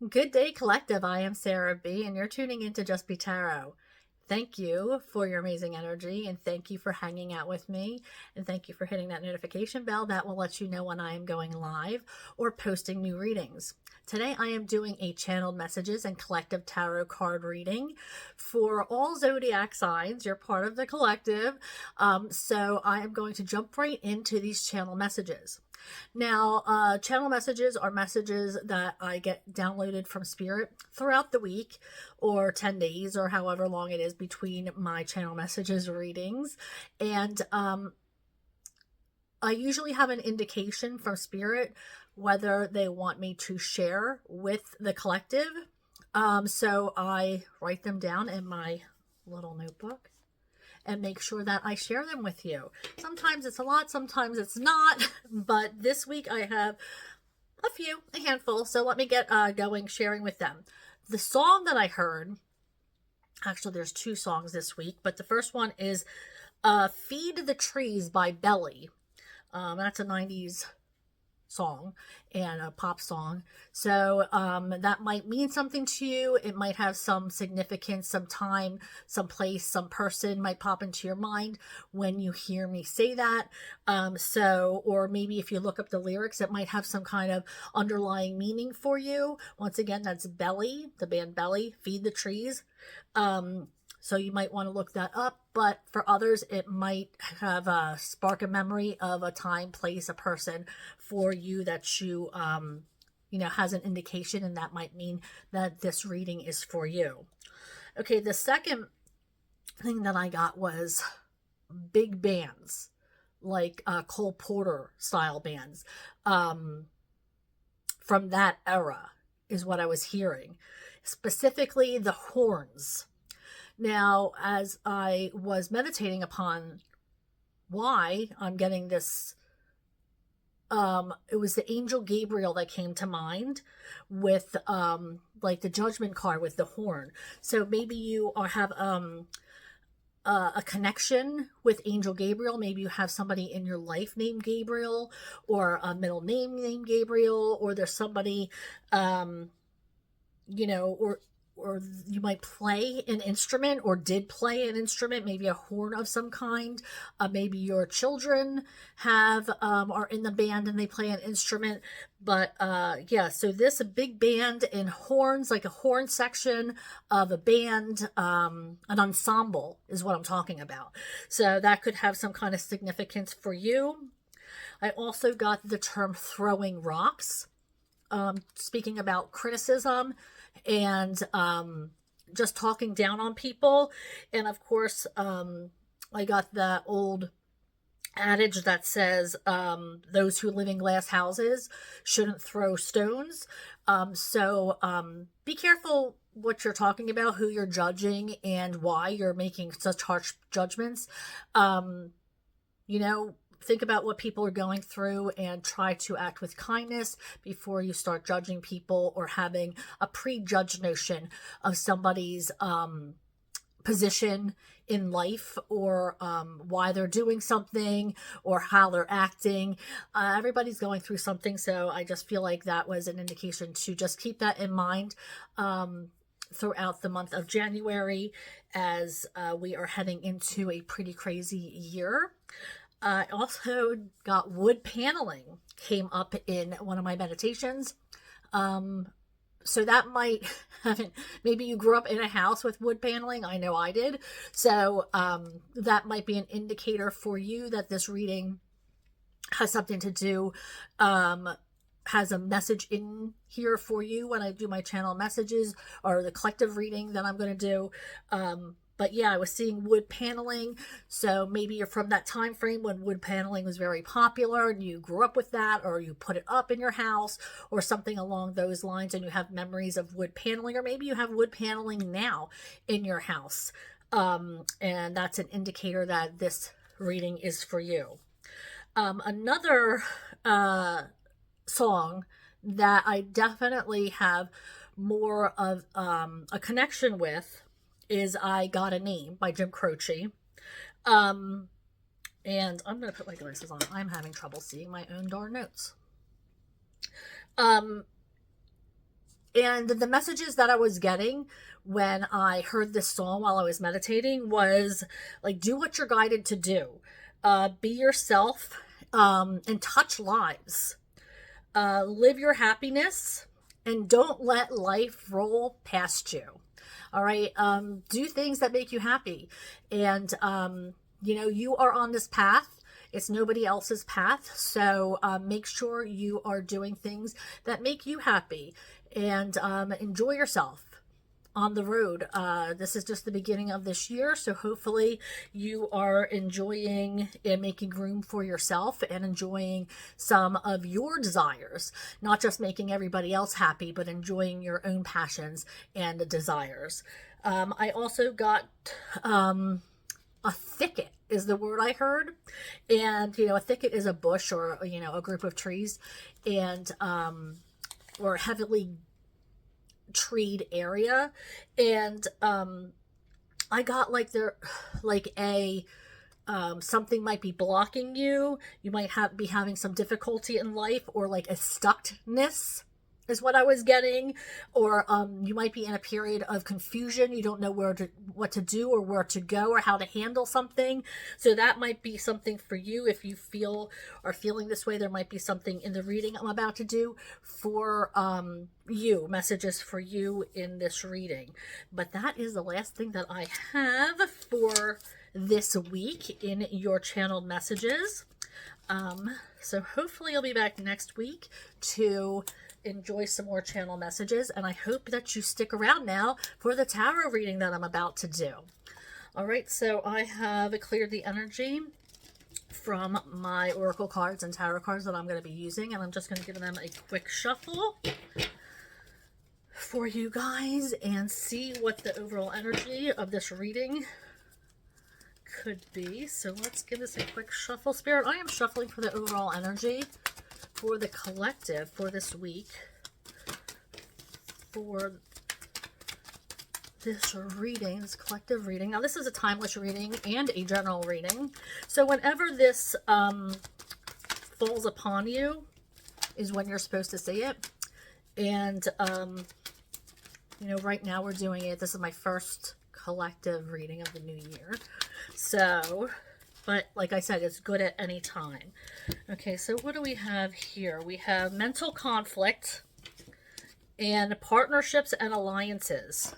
Good day, collective. I am Sarah B, and you're tuning into Just Be Tarot. Thank you for your amazing energy, and thank you for hanging out with me, and thank you for hitting that notification bell that will let you know when I am going live or posting new readings. Today I am doing a channeled messages and collective tarot card reading for all zodiac signs. You're part of the collective, so I am going to jump right into these channel messages. Now, channel messages are messages that I get downloaded from Spirit throughout the week or 10 days or however long it is between my channel messages readings. And I usually have an indication from Spirit whether they want me to share with the collective. So I write them down in my little notebook and make sure that I share them with you. Sometimes it's a lot, sometimes it's not, but this week I have a handful, so let me get going sharing with them. The song that I heard, actually there's two songs this week, but the first one is Feed the Trees by B.E.E. That's a 90s song and a pop song. So that might mean something to you. It might have some significance, some time, some place, some person might pop into your mind when you hear me say that. Or maybe if you look up the lyrics, it might have some kind of underlying meaning for you. Once again, that's B.E.E., the band B.E.E., Feed the Trees. So you might want to look that up, but for others, it might have a spark a memory of a time, place, a person for you that you, has an indication, and that might mean that this reading is for you. Okay, the second thing that I got was big bands, like Cole Porter style bands, from that era is what I was hearing. Specifically, the horns. Now, as I was meditating upon why I'm getting this, it was the angel Gabriel that came to mind with like the judgment card with the horn. So maybe you have a connection with angel Gabriel. Maybe you have somebody in your life named Gabriel, or a middle name named Gabriel, or there's somebody, or you might play an instrument or did play an instrument, maybe a horn of some kind. Maybe your children are in the band and they play an instrument. But so this a big band and horns, like a horn section of a band, an ensemble is what I'm talking about. So that could have some kind of significance for you. I also got the term throwing rocks, speaking about criticism and just talking down on people. And of course, I got the old adage that says those who live in glass houses shouldn't throw stones. Be careful what you're talking about, who you're judging, and why you're making such harsh judgments. Think about what people are going through and try to act with kindness before you start judging people or having a prejudged notion of somebody's position in life, or why they're doing something or how they're acting. Everybody's going through something, so I just feel like that was an indication to just keep that in mind throughout the month of January, as we are heading into a pretty crazy year. I also got wood paneling came up in one of my meditations. So that might maybe you grew up in a house with wood paneling. I know I did. So that might be an indicator for you that this reading has something to do, has a message in here for you when I do my channel messages or the collective reading that I'm going to do. But yeah, I was seeing wood paneling. So maybe you're from that time frame when wood paneling was very popular and you grew up with that, or you put it up in your house or something along those lines, and you have memories of wood paneling, or maybe you have wood paneling now in your house. And that's an indicator that this reading is for you. Another song that I definitely have more of a connection with is I Got a Name by Jim Croce. And I'm going to put my glasses on. I'm having trouble seeing my own darn notes. And the messages that I was getting when I heard this song while I was meditating was like, do what you're guided to do. Be yourself, and touch lives. Live your happiness, and don't let life roll past you. All right. Do things that make you happy. And, you are on this path. It's nobody else's path. So make sure you are doing things that make you happy, and enjoy yourself on the road. This is just the beginning of this year, so hopefully you are enjoying and making room for yourself and enjoying some of your desires, not just making everybody else happy, but enjoying your own passions and desires. I also got a thicket is the word I heard. And, a thicket is a bush, or, a group of trees, and, or heavily treed area. And I got something might be blocking you. You might be having some difficulty in life, or like a stuckness is what I was getting. Or you might be in a period of confusion. You don't know what to do, or where to go, or how to handle something. So that might be something for you. If you are feeling this way, there might be something in the reading I'm about to do for you, messages for you in this reading. But that is the last thing that I have for this week in your channeled messages. So hopefully I'll be back next week to enjoy some more channel messages, and I hope that you stick around now for the tarot reading that I'm about to do. All right, so I have cleared the energy from my oracle cards and tarot cards that I'm going to be using, and I'm just going to give them a quick shuffle for you guys and see what the overall energy of this reading could be. So let's give this a quick shuffle. Spirit, I am shuffling for the overall energy for the collective for this week, for this reading, this collective reading. Now, this is a timeless reading and a general reading. So whenever this falls upon you is when you're supposed to see it. And, right now we're doing it. This is my first collective reading of the new year. So, but like I said, it's good at any time. Okay, so what do we have here? We have mental conflict and partnerships and alliances.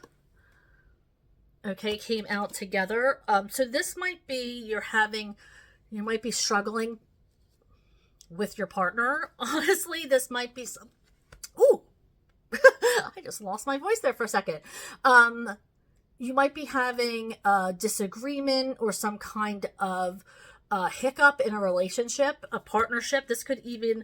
Okay, came out together. So this might be you might be struggling with your partner. Honestly, this might be some... Ooh! I just lost my voice there for a second. You might be having a disagreement or some kind of hiccup in a relationship, a partnership. This could even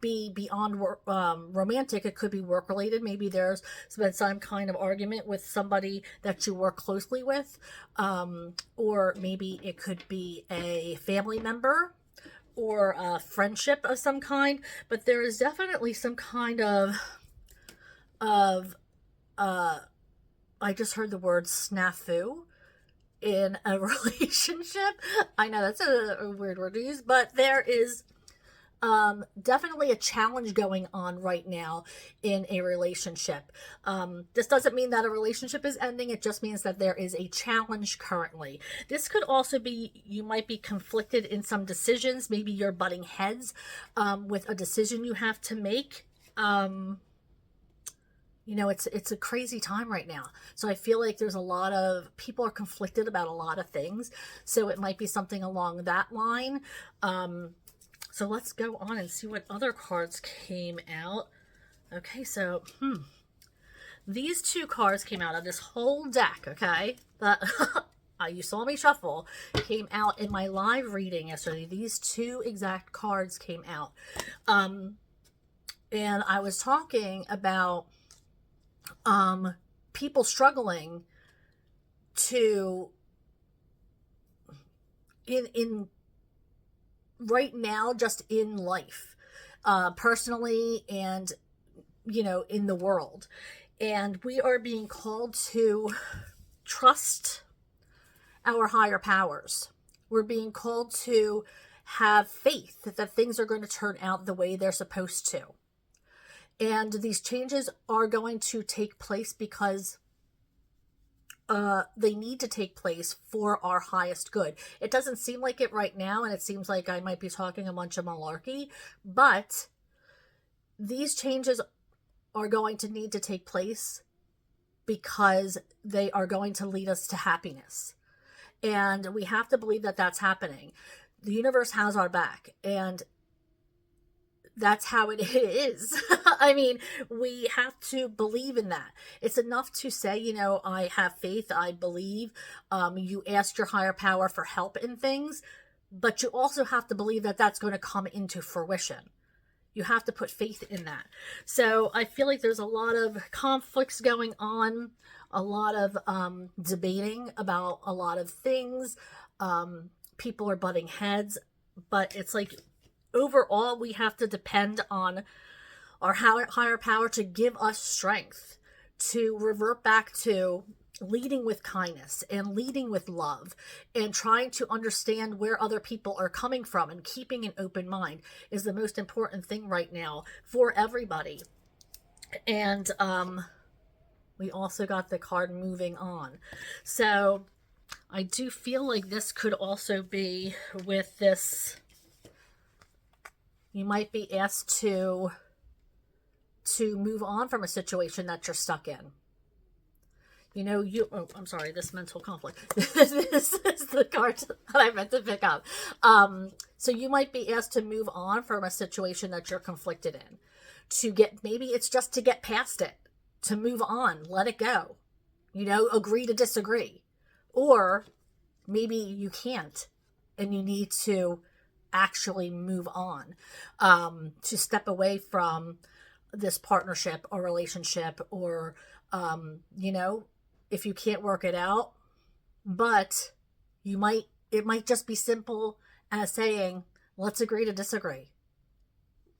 be beyond romantic. It could be work related. Maybe there's been some kind of argument with somebody that you work closely with, or maybe it could be a family member or a friendship of some kind. But there is definitely some kind of I just heard the word snafu in a relationship. I know that's a weird word to use, but there is definitely a challenge going on right now in a relationship. This doesn't mean that a relationship is ending. It just means that there is a challenge currently. This could also be, you might be conflicted in some decisions. Maybe you're butting heads with a decision you have to make. It's a crazy time right now. So I feel like there's a lot of people are conflicted about a lot of things. So it might be something along that line. So let's go on and see what other cards came out. Okay, so these two cards came out of this whole deck, okay? That you saw me shuffle, came out in my live reading yesterday. These two exact cards came out. And I was talking about people struggling to in right now, just in life, personally, and in the world. And we are being called to trust our higher powers. We're being called to have faith that things are going to turn out the way they're supposed to. And these changes are going to take place because they need to take place for our highest good. It doesn't seem like it right now, and it seems like I might be talking a bunch of malarkey, but these changes are going to need to take place because they are going to lead us to happiness. And we have to believe that that's happening. The universe has our back, and that's how it is. I mean, we have to believe in that. It's enough to say, you know, I have faith, I believe. You asked your higher power for help in things, but you also have to believe that that's going to come into fruition. You have to put faith in that. So I feel like there's a lot of conflicts going on, a lot of debating about a lot of things. People are butting heads, but it's like overall we have to depend on our higher power to give us strength, to revert back to leading with kindness and leading with love and trying to understand where other people are coming from, and keeping an open mind is the most important thing right now for everybody. And we also got the card moving on. So I do feel like this could also be with this, you might be asked to move on from a situation that you're stuck in. You know, I'm sorry, this mental conflict. This is the card that I meant to pick up. So you might be asked to move on from a situation that you're conflicted in. Maybe it's just to get past it, to move on, let it go. You know, agree to disagree. Or maybe you can't and you need to actually move on, to step away from this partnership or relationship, or, you know, if you can't work it out, but it might just be simple as saying, let's agree to disagree.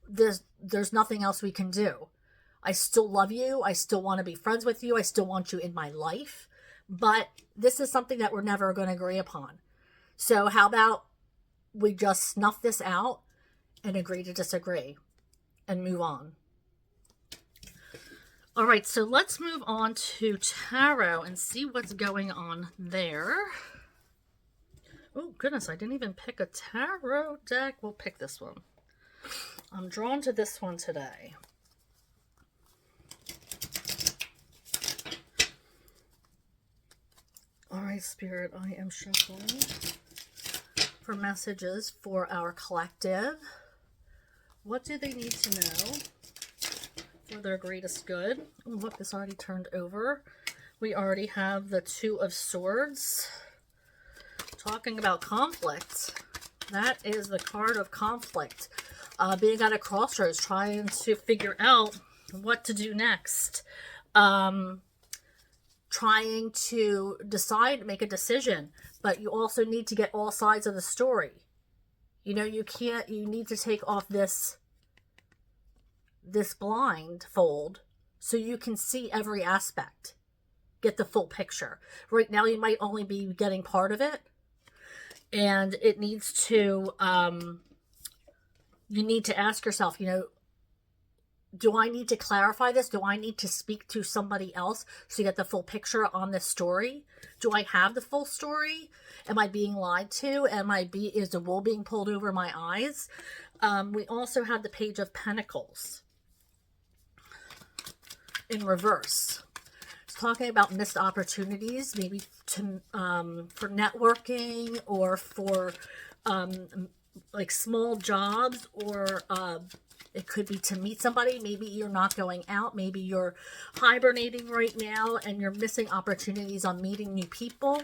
There's nothing else we can do. I still love you. I still want to be friends with you. I still want you in my life, but this is something that we're never going to agree upon. So how about we just snuff this out and agree to disagree and move on? All right, so let's move on to tarot and see what's going on there. Oh, goodness, I didn't even pick a tarot deck. We'll pick this one. I'm drawn to this one today. All right, Spirit, I am shuffling for messages for our collective. What do they need to know for their greatest good? Oh, look, this already turned over. We already have the Two of Swords. Talking about conflict. That is the card of conflict. Being at a crossroads, trying to figure out what to do next. Trying to decide, make a decision, but you also need to get all sides of the story. You know, you need to take off this blindfold so you can see every aspect, get the full picture. Right now you might only be getting part of it, and it needs to you need to ask yourself, you know, do I need to clarify this? Do I need to speak to somebody else to get the full picture on this story? Do I have the full story? Am I being lied to? Is the wool being pulled over my eyes? We also have the Page of Pentacles in reverse. It's talking about missed opportunities, maybe for networking, or for like small jobs, or it could be to meet somebody. Maybe you're not going out. Maybe you're hibernating right now and you're missing opportunities on meeting new people.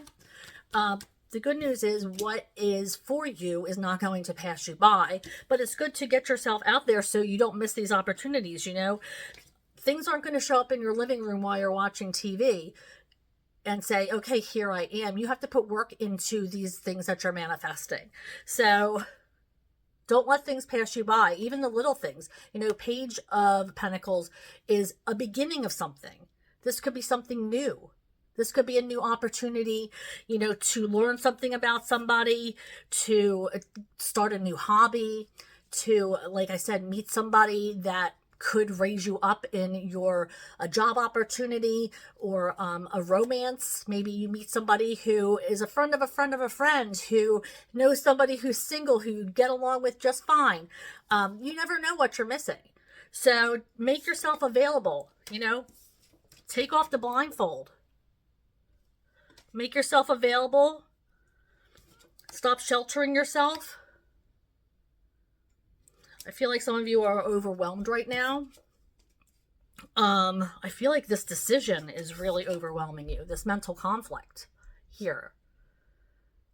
The good news is what is for you is not going to pass you by, but it's good to get yourself out there so you don't miss these opportunities. You know, things aren't going to show up in your living room while you're watching TV and say, okay, here I am. You have to put work into these things that you're manifesting. So don't let things pass you by, even the little things. You know, Page of Pentacles is a beginning of something. This could be something new. This could be a new opportunity, you know, to learn something about somebody, to start a new hobby, to, like I said, meet somebody that could raise you up in your a job opportunity or a romance. Maybe you meet somebody who is a friend of a friend of a friend who knows somebody who's single who you get along with just fine. You never know what you're missing. So make yourself available, take off the blindfold. Make yourself available. Stop sheltering yourself. I feel like some of you are overwhelmed right now. I feel like this decision is really overwhelming you, this mental conflict here.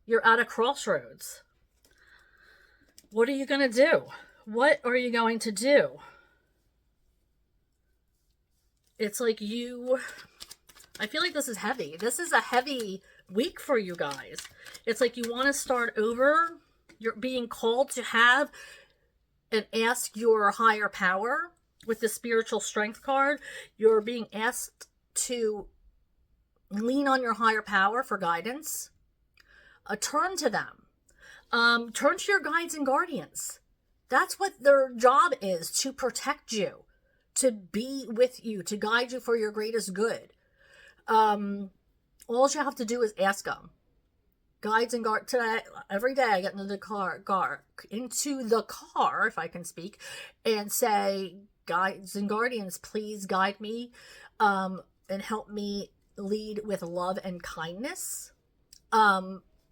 You're at a crossroads. What are you going to do? What are you going to do? It's like I feel like this is heavy. This is a heavy week for you guys. It's like you want to start over. You're being called to have and ask your higher power with the spiritual strength card. You're being asked to lean on your higher power for guidance. Turn to them. Turn to your guides and guardians. That's what their job is, to protect you, to be with you, to guide you for your greatest good. All you have to do is ask them. Guides and guard today, every day I get into the car, if I can speak, and say, guides and guardians, please guide me, and help me lead with love and kindness,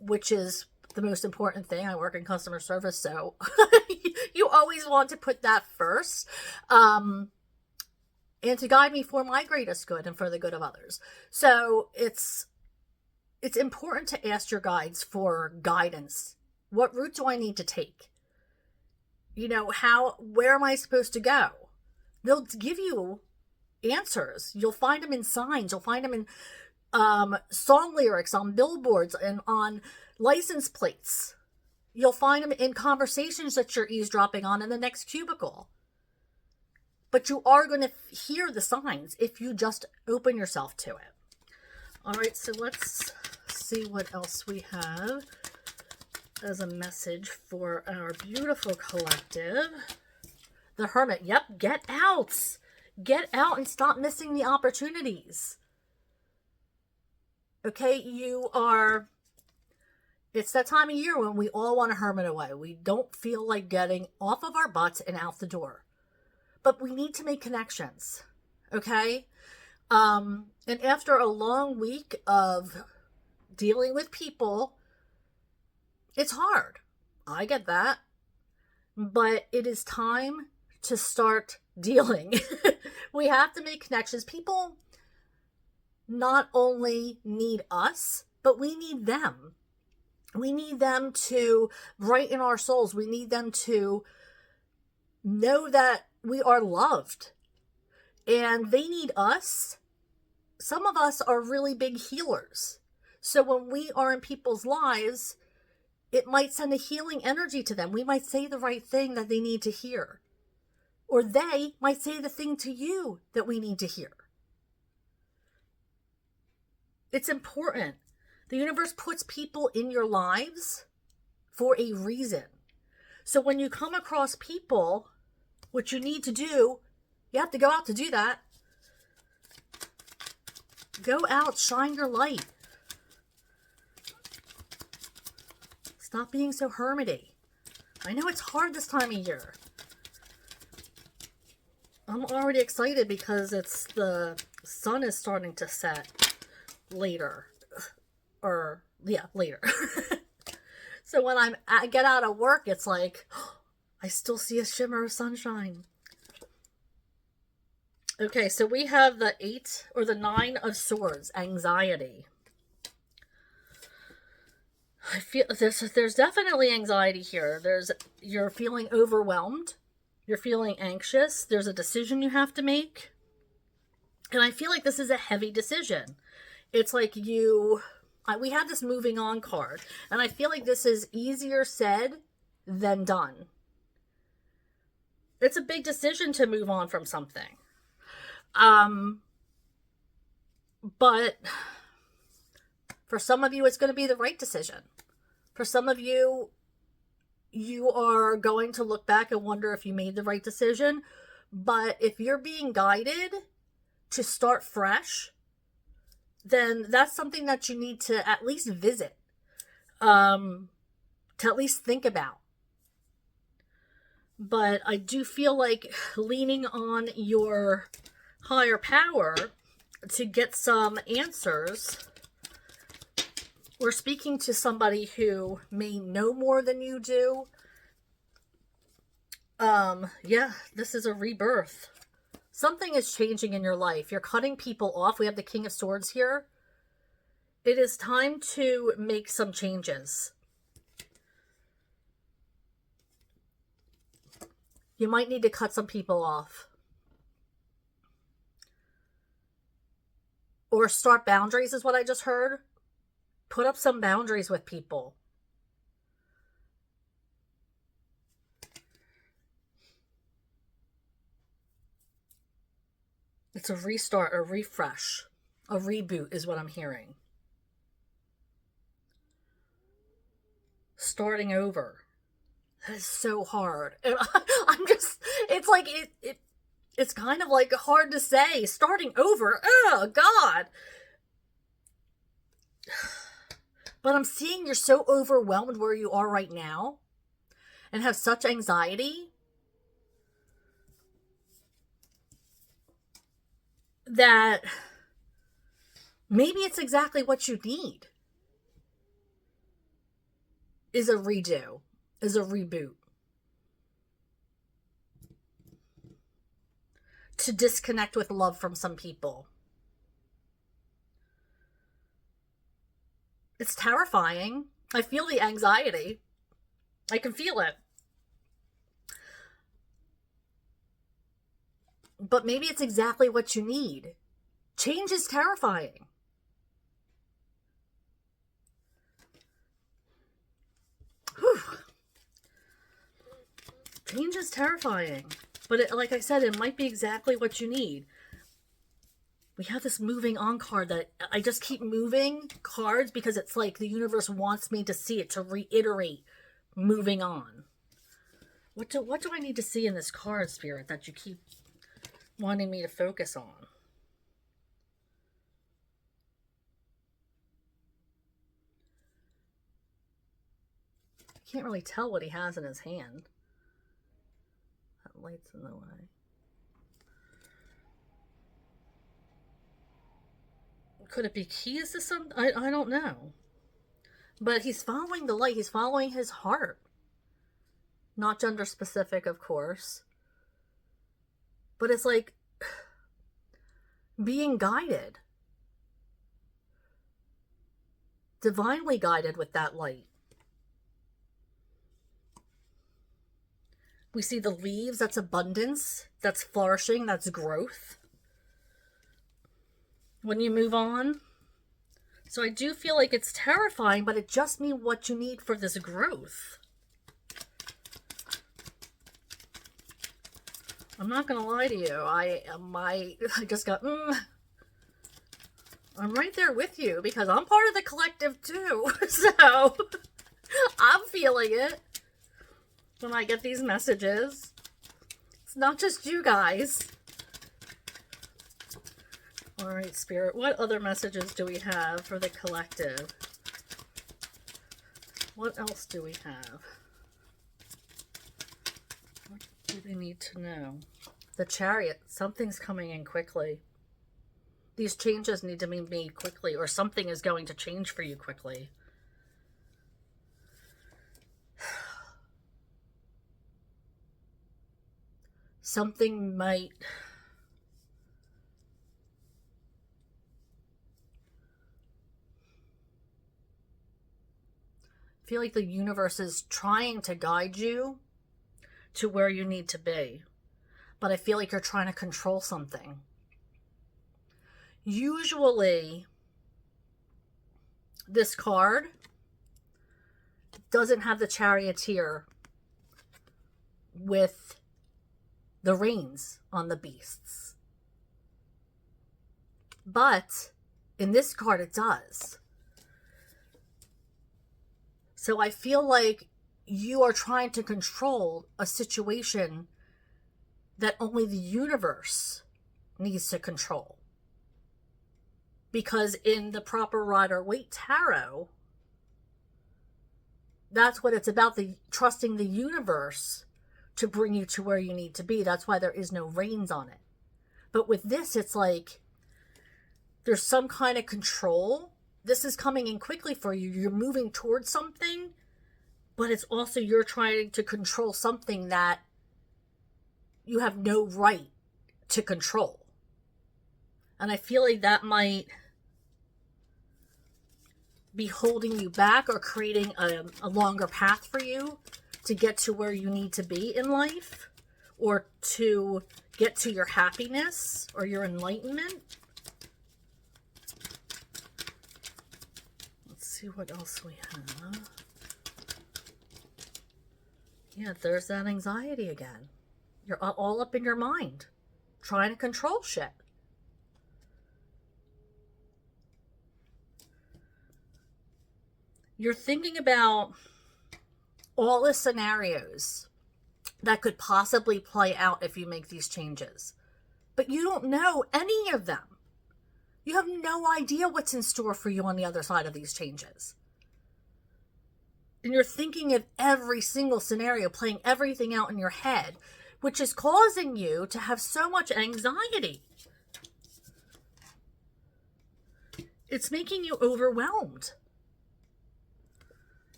which is the most important thing. I work in customer service, so you always want to put that first, and to guide me for my greatest good and for the good of others. So it's important to ask your guides for guidance. What route do I need to take? Where am I supposed to go? They'll give you answers. You'll find them in signs. You'll find them in song lyrics, on billboards, and on license plates. You'll find them in conversations that you're eavesdropping on in the next cubicle. But you are going to hear the signs if you just open yourself to it. All right, so let's see what else we have as a message for our beautiful collective. The Hermit. Yep, get out. Get out and stop missing the opportunities. Okay, it's that time of year when we all want to hermit away. We don't feel like getting off of our butts and out the door. But we need to make connections. Okay? And after a long week of dealing with people, it's hard. I get that. But it is time to start dealing. We have to make connections. People not only need us, but we need them. We need them to brighten our souls. We need them to know that we are loved. And they need us. Some of us are really big healers. So when we are in people's lives, it might send a healing energy to them. We might say the right thing that they need to hear. Or they might say the thing to you that we need to hear. It's important. The universe puts people in your lives for a reason. So when you come across people, what you need to do, you have to go out to do that. Go out, shine your light. Stop being so hermity. I know it's hard this time of year. I'm already excited because the sun is starting to set later. Later. So when I get out of work, it's like, I still see a shimmer of sunshine. Okay, so we have the 8 or the 9 of Swords, anxiety. I feel there's definitely anxiety here. You're feeling overwhelmed. You're feeling anxious. There's a decision you have to make. And I feel like this is a heavy decision. It's like we have this moving on card. And I feel like this is easier said than done. It's a big decision to move on from something. But for some of you, it's going to be the right decision. For some of you, you are going to look back and wonder if you made the right decision. But if you're being guided to start fresh, then that's something that you need to at least visit, to at least think about. But I do feel like leaning on your higher power to get some answers, or speaking to somebody who may know more than you do. Yeah, this is a rebirth. Something is changing in your life. You're cutting people off. We have the King of Swords here. It is time to make some changes. You might need to cut some people off. Or start boundaries is what I just heard. Put up some boundaries with people. It's a restart, a refresh, a reboot is what I'm hearing. Starting over. That is so hard. And I'm just, it's like, it's kind of like hard to say. Starting over. Oh, God. But I'm seeing you're so overwhelmed where you are right now and have such anxiety that maybe it's exactly what you need is a redo, is a reboot. To disconnect with love from some people. It's terrifying. I feel the anxiety. I can feel it. But maybe it's exactly what you need. Change is terrifying. Whew. Change is terrifying. But like I said, it might be exactly what you need. We have this moving on card that I just keep moving cards because it's like the universe wants me to see it, to reiterate moving on. What do I need to see in this card, Spirit, that you keep wanting me to focus on? I can't really tell what he has in his hand. That light's in the way. Could it be keys to some? I don't know. But he's following the light. He's following his heart. Not gender specific, of course. But it's like being guided. Divinely guided with that light. We see the leaves. That's abundance. That's flourishing. That's growth. When you move on. So I do feel like it's terrifying, but it just means what you need for this growth. I'm not going to lie to you. I just got, I'm right there with you because I'm part of the collective too. So I'm feeling it when I get these messages. It's not just you guys. All right, Spirit, what other messages do we have for the collective? What else do we have? What do they need to know? The Chariot, something's coming in quickly. These changes need to be made quickly, or something is going to change for you quickly. Something might... I feel like the universe is trying to guide you to where you need to be. But I feel like you're trying to control something. Usually, this card doesn't have the charioteer with the reins on the beasts. But in this card, it does. So I feel like you are trying to control a situation that only the universe needs to control. Because in the proper Rider-Waite Tarot, that's what it's about, the trusting the universe to bring you to where you need to be. That's why there is no reins on it. But with this, it's like there's some kind of control. This is coming in quickly for you. You're moving towards something, but it's also you're trying to control something that you have no right to control. And I feel like that might be holding you back or creating a longer path for you to get to where you need to be in life, or to get to your happiness or your enlightenment. Let's see what else we have. Yeah, there's that anxiety again. You're all up in your mind, trying to control shit. You're thinking about all the scenarios that could possibly play out if you make these changes. But you don't know any of them. You have no idea what's in store for you on the other side of these changes. And you're thinking of every single scenario, playing everything out in your head, which is causing you to have so much anxiety. It's making you overwhelmed.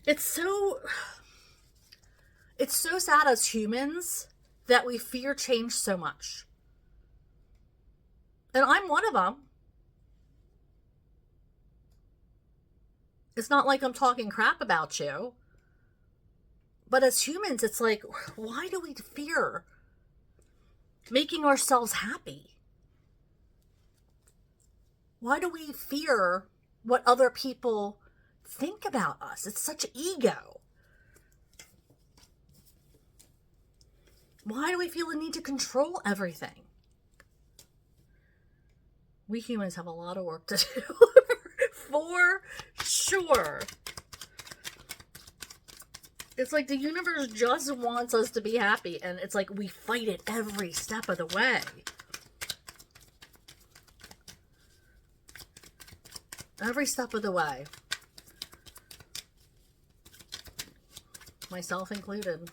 It's so sad as humans that we fear change so much. And I'm one of them. It's not like I'm talking crap about you. But as humans, it's like, why do we fear making ourselves happy? Why do we fear what other people think about us? It's such ego. Why do we feel the need to control everything? We humans have a lot of work to do. For sure. It's like the universe just wants us to be happy, and it's like we fight it every step of the way. Every step of the way. Myself included.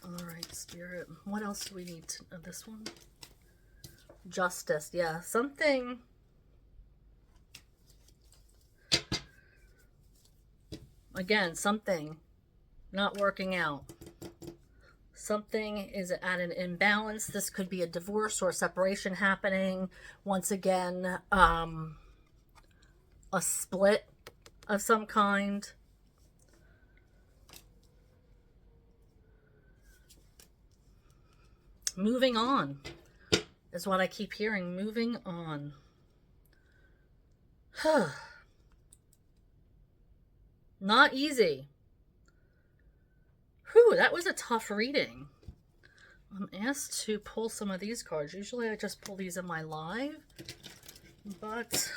All right, Spirit. What else do we need? This one? Justice. Yeah, something. Again, something not working out. Something is at an imbalance. This could be a divorce or a separation happening. Once again, a split of some kind. Moving on is what I keep hearing. Moving on. Not easy. Whew, that was a tough reading. I'm asked to pull some of these cards. Usually I just pull these in my live, but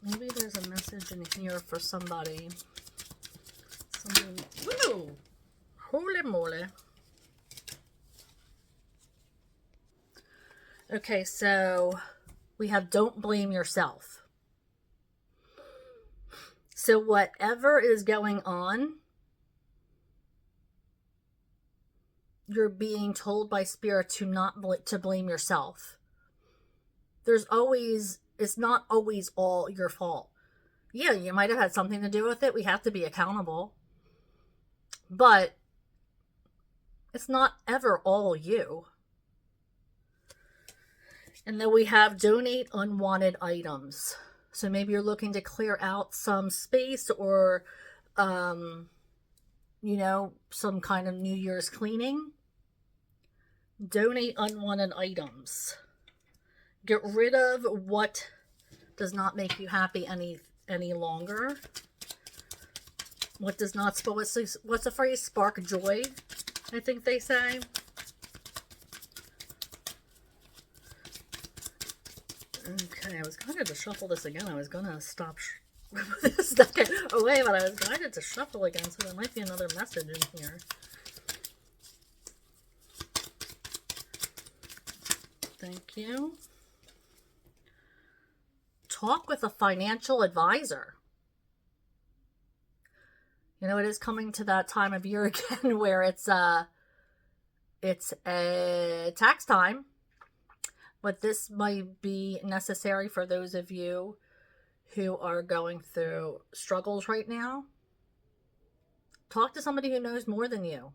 maybe there's a message in here for somebody. Whoa! Holy moly. Okay, so we have don't blame yourself. So whatever is going on, you're being told by Spirit to not to blame yourself. It's not always all your fault. Yeah, you might have had something to do with it. We have to be accountable. But it's not ever all you. And then we have donate unwanted items. So maybe you're looking to clear out some space, or, some kind of New Year's cleaning. Donate unwanted items. Get rid of what does not make you happy any longer. What does not, what's the phrase? Spark joy, I think they say. Okay, I was guided to shuffle this again. I was going to stop stuck it away, but I was guided to shuffle again, so there might be another message in here. Thank you. Talk with a financial advisor. You know, it is coming to that time of year again where it's a tax time, but this might be necessary for those of you who are going through struggles right now. Talk to somebody who knows more than you.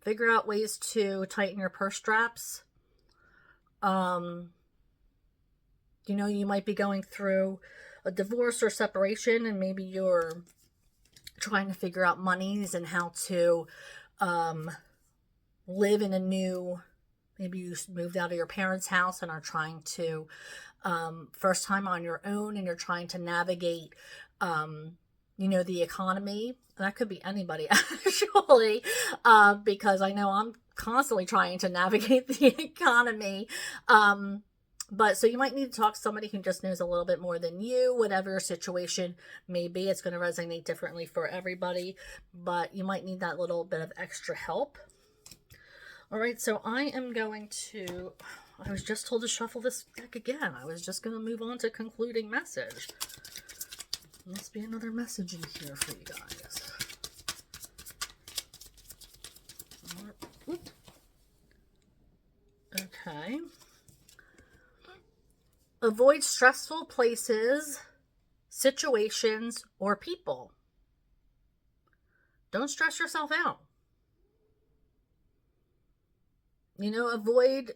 Figure out ways to tighten your purse straps. You know, you might be going through a divorce or separation, and maybe you're trying to figure out monies and how to live in a new, maybe you moved out of your parents' house and are trying to first time on your own, and you're trying to navigate you know, the economy. That could be anybody actually, because I know I'm constantly trying to navigate the economy. But so you might need to talk to somebody who just knows a little bit more than you. Whatever your situation may be, it's going to resonate differently for everybody, but you might need that little bit of extra help. All right, so I am going to, I was just told to shuffle this deck again. I was just going to move on to concluding message. Must be another message in here for you guys. Okay. Avoid stressful places, situations, or people. Don't stress yourself out. You know, avoid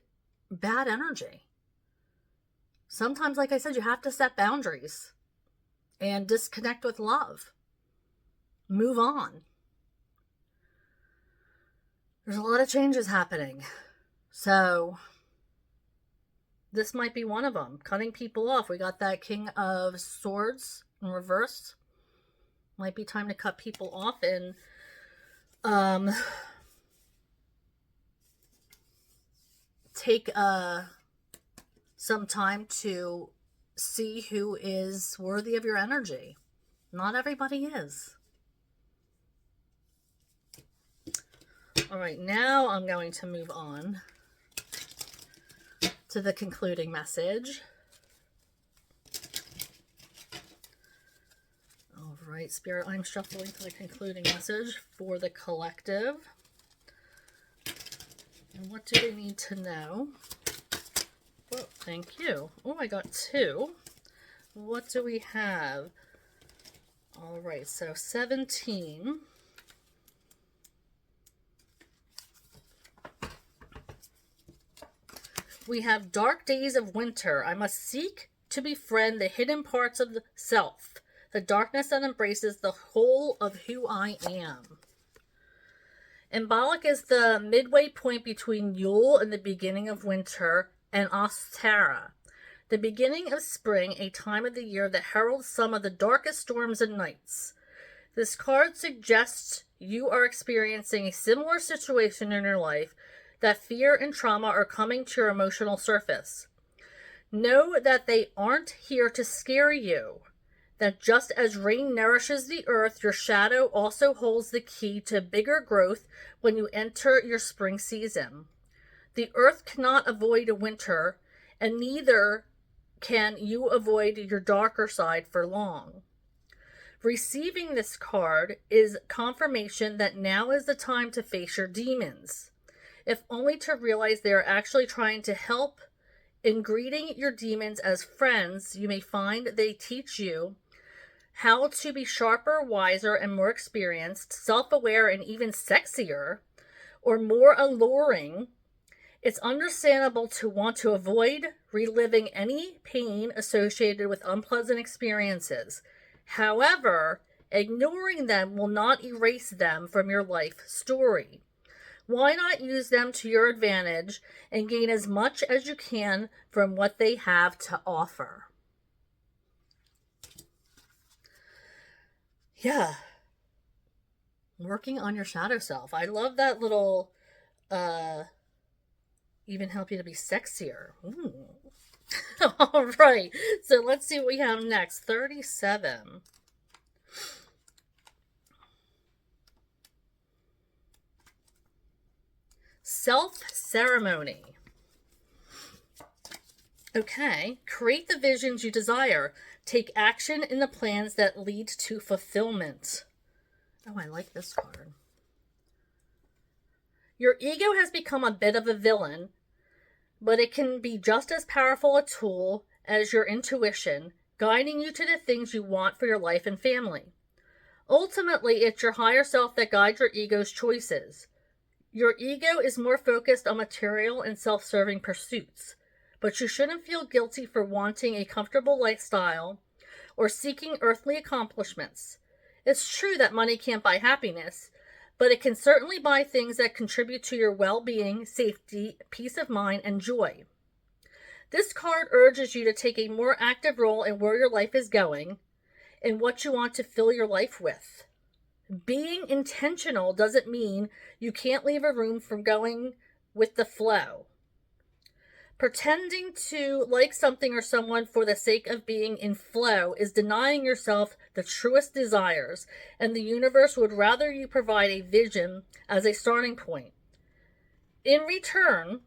bad energy. Sometimes, like I said, you have to set boundaries and disconnect with love. Move on. There's a lot of changes happening. So this might be one of them. Cutting people off. We got that King of Swords in reverse. Might be time to cut people off and take some time to see who is worthy of your energy. Not everybody is. All right, now I'm going to move on to the concluding message. All right, Spirit, I'm shuffling to the concluding message for the collective. And what do they need to know? Oh, thank you. Oh, I got two. What do we have? All right, so 17. We have dark days of winter. I must seek to befriend the hidden parts of the self, the darkness that embraces the whole of who I am. Symbolic is the midway point between Yule and the beginning of winter, and Ostara, the beginning of spring, a time of the year that heralds some of the darkest storms and nights. This card suggests you are experiencing a similar situation in your life, that fear and trauma are coming to your emotional surface. Know that they aren't here to scare you, that just as rain nourishes the earth, your shadow also holds the key to bigger growth when you enter your spring season. The earth cannot avoid a winter, and neither can you avoid your darker side for long. Receiving this card is confirmation that now is the time to face your demons, if only to realize they are actually trying to help. In greeting your demons as friends, you may find they teach you how to be sharper, wiser, and more experienced, self-aware, and even sexier, or more alluring. It's understandable to want to avoid reliving any pain associated with unpleasant experiences. However, ignoring them will not erase them from your life story. Why not use them to your advantage and gain as much as you can from what they have to offer? Yeah. Working on your shadow self. I love that little, even help you to be sexier. Ooh. All right. So let's see what we have next. 37. Self-ceremony. Okay. Create the visions you desire. Take action in the plans that lead to fulfillment. Oh, I like this card. Your ego has become a bit of a villain, but it can be just as powerful a tool as your intuition, guiding you to the things you want for your life and family. Ultimately, it's your higher self that guides your ego's choices. Your ego is more focused on material and self-serving pursuits, but you shouldn't feel guilty for wanting a comfortable lifestyle or seeking earthly accomplishments. It's true that money can't buy happiness, but it can certainly buy things that contribute to your well-being, safety, peace of mind, and joy. This card urges you to take a more active role in where your life is going and what you want to fill your life with. Being intentional doesn't mean you can't leave a room from going with the flow. Pretending to like something or someone for the sake of being in flow is denying yourself the truest desires, and the universe would rather you provide a vision as a starting point. In return,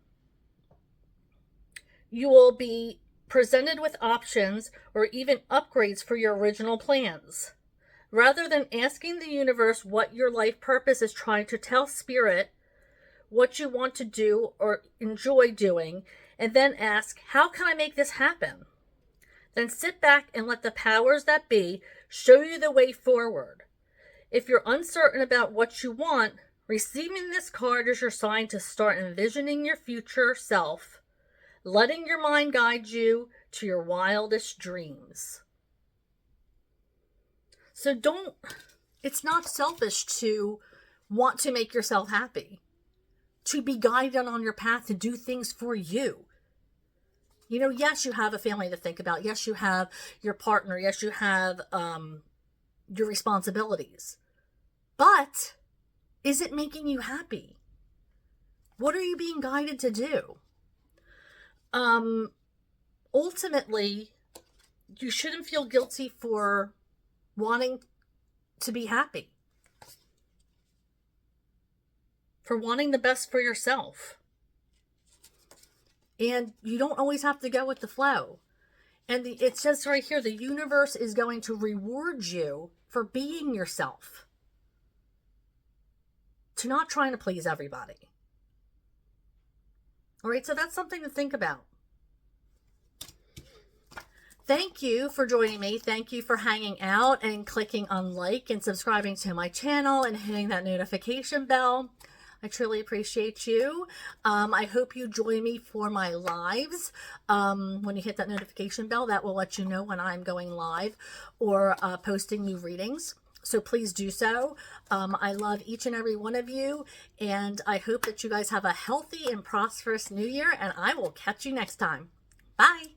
you will be presented with options or even upgrades for your original plans. Rather than asking the universe what your life purpose is, trying to tell spirit what you want to do or enjoy doing, and then ask, how can I make this happen? Then sit back and let the powers that be show you the way forward. If you're uncertain about what you want, receiving this card is your sign to start envisioning your future self, letting your mind guide you to your wildest dreams. So it's not selfish to want to make yourself happy, to be guided on your path to do things for you. You know, yes, you have a family to think about. Yes, you have your partner. Yes, you have your responsibilities. But is it making you happy? What are you being guided to do? Ultimately, you shouldn't feel guilty for wanting to be happy, for wanting the best for yourself. And you don't always have to go with the flow. And it says right here, the universe is going to reward you for being yourself, to not trying to please everybody. All right, so that's something to think about. Thank you for joining me. Thank you for hanging out and clicking on like and subscribing to my channel and hitting that notification bell. I truly appreciate you. I hope you join me for my lives. When you hit that notification bell, that will let you know when I'm going live or posting new readings. So please do so. I love each and every one of you, and I hope that you guys have a healthy and prosperous new year, and I will catch you next time. Bye.